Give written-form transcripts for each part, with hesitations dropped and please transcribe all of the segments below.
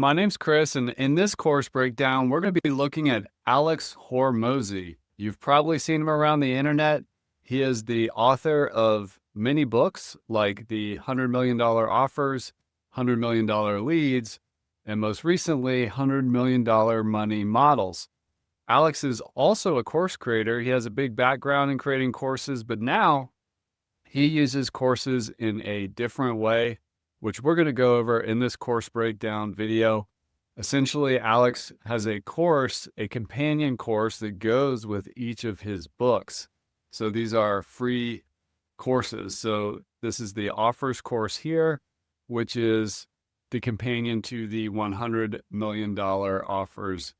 My name's Chris, and in this course breakdown, we're going to be looking at Alex Hormozi. You've probably seen him around the internet. He is the author of many books like the $100 million Offers, $100 million Leads, and most recently, $100 million Money Models. Alex is also a course creator. He has a big background in creating courses, but now he uses courses in a different way, which we're going to go over in this course breakdown video. Essentially, Alex has a course, a companion course that goes with each of his books. So these are free courses. So this is the Offers course here, which is the companion to the $100 million Offers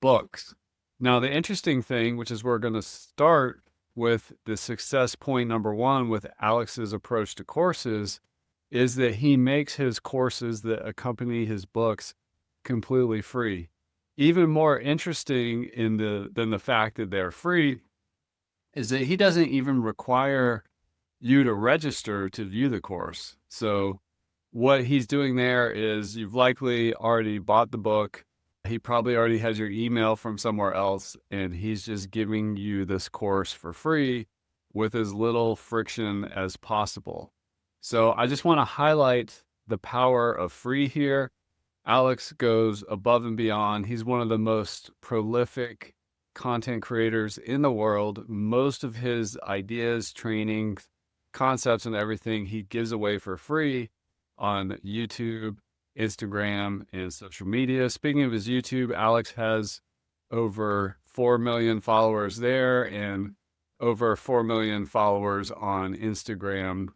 books. Now, the interesting thing, which is we're going to start with the success point number one with Alex's approach to courses, is that he makes his courses that accompany his books completely free. Even more interesting than the fact that they're free is that he doesn't even require you to register to view the course. So what he's doing there is you've likely already bought the book. He probably already has your email from somewhere else, and he's just giving you this course for free with as little friction as possible. So I just want to highlight the power of free here. Alex goes above and beyond. He's one of the most prolific content creators in the world. Most of his ideas, training, concepts, and everything he gives away for free on YouTube, Instagram, and social media. Speaking of his YouTube, Alex has over 4 million followers there and over 4 million followers on Instagram.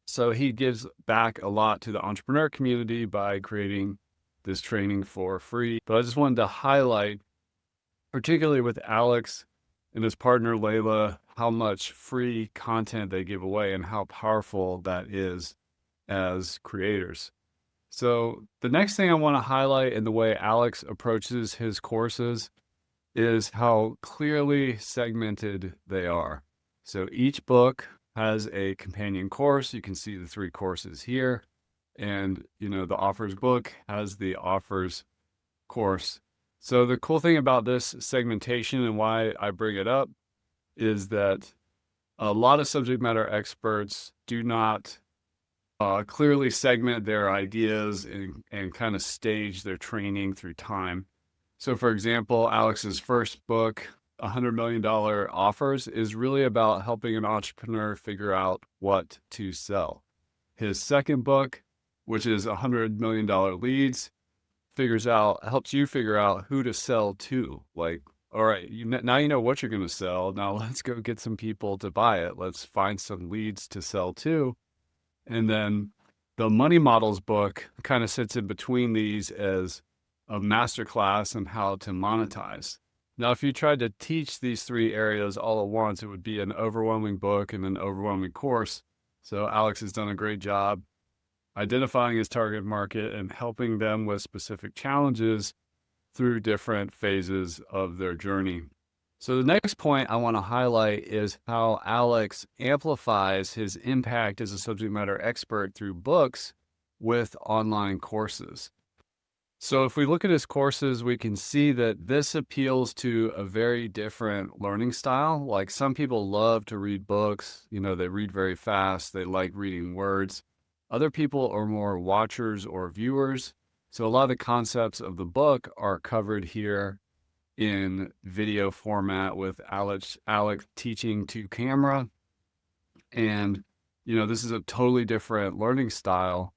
So he gives back a lot to the entrepreneur community by creating this training for free. But I just wanted to highlight, particularly with Alex and his partner Layla, how much free content they give away and how powerful that is as creators. So the next thing I want to highlight in the way Alex approaches his courses is how clearly segmented they are. So each book has a companion course. You can see the 3 courses here. And, the Offers book has the Offers course. So the cool thing about this segmentation and why I bring it up is that a lot of subject matter experts do not clearly segment their ideas and kind of stage their training through time. So for example, Alex's first book, $100 million Offers, is really about helping an entrepreneur figure out what to sell. His second book, which is $100 million Leads, helps you figure out who to sell to. Like, all right, now you know what you're going to sell. Now let's go get some people to buy it. Let's find some leads to sell to. And then the Money Models book kind of sits in between these as a masterclass on how to monetize. Now, if you tried to teach these 3 areas all at once, it would be an overwhelming book and an overwhelming course. So Alex has done a great job identifying his target market and helping them with specific challenges through different phases of their journey. So the next point I want to highlight is how Alex amplifies his impact as a subject matter expert through books with online courses. So if we look at his courses, we can see that this appeals to a very different learning style. Like, some people love to read books, they read very fast, they like reading words. Other people are more watchers or viewers. So a lot of the concepts of the book are covered here in video format with Alex teaching to camera. And, this is a totally different learning style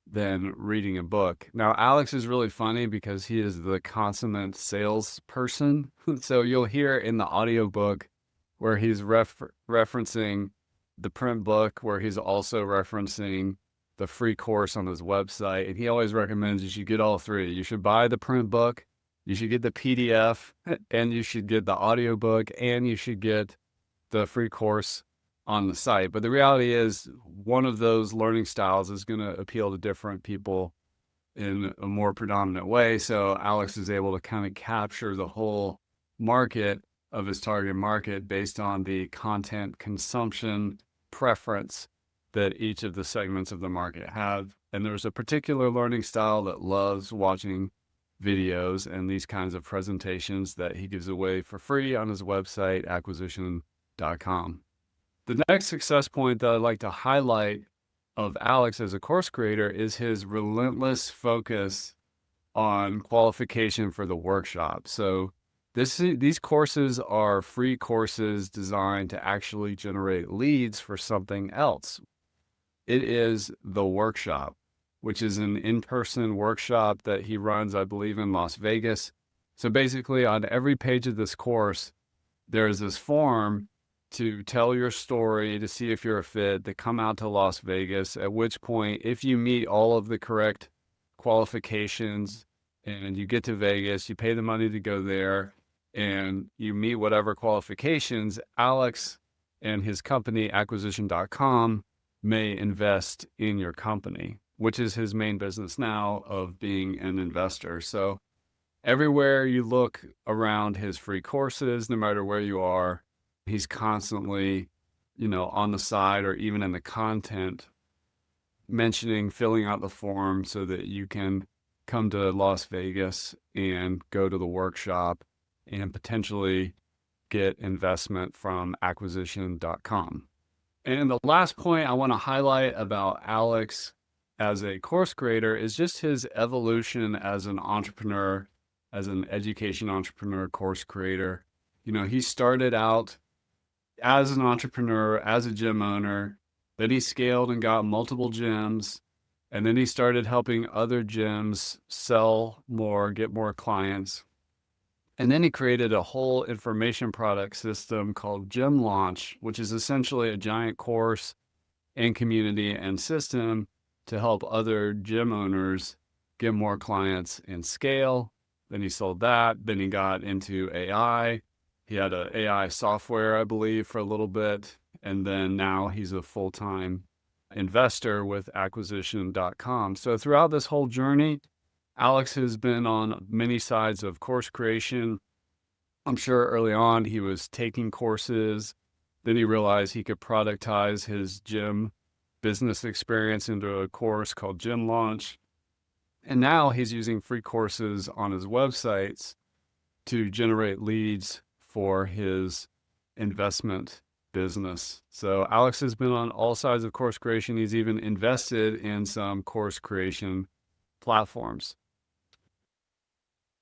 than reading a book. Now, Alex is really funny because he is the consummate salesperson. So you'll hear in the audiobook where he's referencing the print book, where he's also referencing the free course on his website. And he always recommends you should get all 3. You should buy the print book, you should get the PDF, and you should get the audiobook, and you should get the free course on the site. But the reality is, one of those learning styles is going to appeal to different people in a more predominant way. So Alex is able to kind of capture the whole market of his target market based on the content consumption preference that each of the segments of the market have. And there's a particular learning style that loves watching videos and these kinds of presentations that he gives away for free on his website, acquisition.com. The next success point that I'd like to highlight of Alex as a course creator is his relentless focus on qualification for the workshop. So these courses are free courses designed to actually generate leads for something else. It is the workshop, which is an in-person workshop that he runs, I believe, in Las Vegas. So basically on every page of this course, there's this form to tell your story, to see if you're a fit, to come out to Las Vegas, at which point, if you meet all of the correct qualifications and you get to Vegas, you pay the money to go there, and you meet whatever qualifications, Alex and his company, acquisition.com, may invest in your company, which is his main business now of being an investor. So everywhere you look around his free courses, no matter where you are, he's constantly, on the side or even in the content mentioning filling out the form so that you can come to Las Vegas and go to the workshop and potentially get investment from acquisition.com. And the last point I want to highlight about Alex as a course creator is just his evolution as an entrepreneur, as an education entrepreneur, course creator. He started out as an entrepreneur, as a gym owner, then he scaled and got multiple gyms, and then he started helping other gyms sell more, get more clients. And then he created a whole information product system called Gym Launch, which is essentially a giant course and community and system to help other gym owners get more clients and scale. Then he sold that. Then he got into AI. He had an AI software, I believe, for a little bit. And then now he's a full-time investor with acquisition.com. So throughout this whole journey, Alex has been on many sides of course creation. I'm sure early on he was taking courses. Then he realized he could productize his gym business experience into a course called Gym Launch. And now he's using free courses on his websites to generate leads for his investment business. So Alex has been on all sides of course creation. He's even invested in some course creation platforms.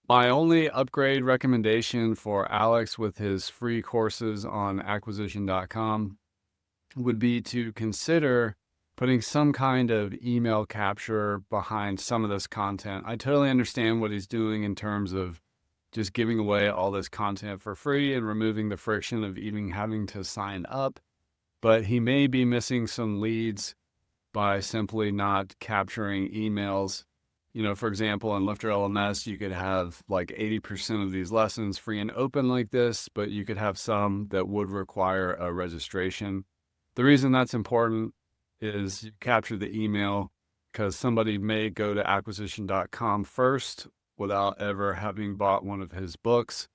My only upgrade recommendation for Alex with his free courses on acquisition.com would be to consider putting some kind of email capture behind some of this content. I totally understand what he's doing in terms of just giving away all this content for free and removing the friction of even having to sign up. But he may be missing some leads by simply not capturing emails. For example, in LifterLMS, you could have like 80% of these lessons free and open like this, but you could have some that would require a registration. The reason that's important is you capture the email because somebody may go to acquisition.com first without ever having bought one of his books.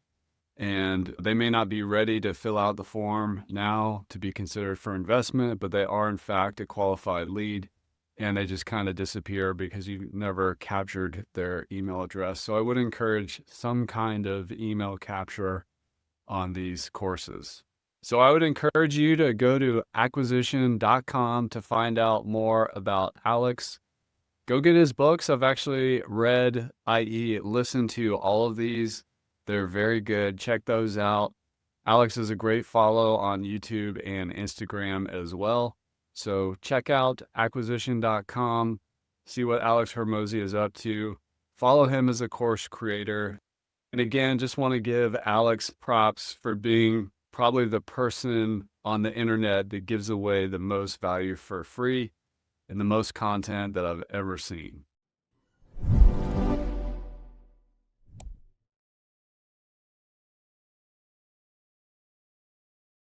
And they may not be ready to fill out the form now to be considered for investment, but they are in fact a qualified lead, and they just kind of disappear because you never captured their email address. So I would encourage some kind of email capture on these courses. So I would encourage you to go to acquisition.com to find out more about Alex. Go get his books. I've actually read, i.e. listened to all of these. They're very good. Check those out. Alex is a great follow on YouTube and Instagram as well. So check out acquisition.com. See what Alex Hormozi is up to. Follow him as a course creator. And again, just want to give Alex props for being probably the person on the internet that gives away the most value for free and the most content that I've ever seen.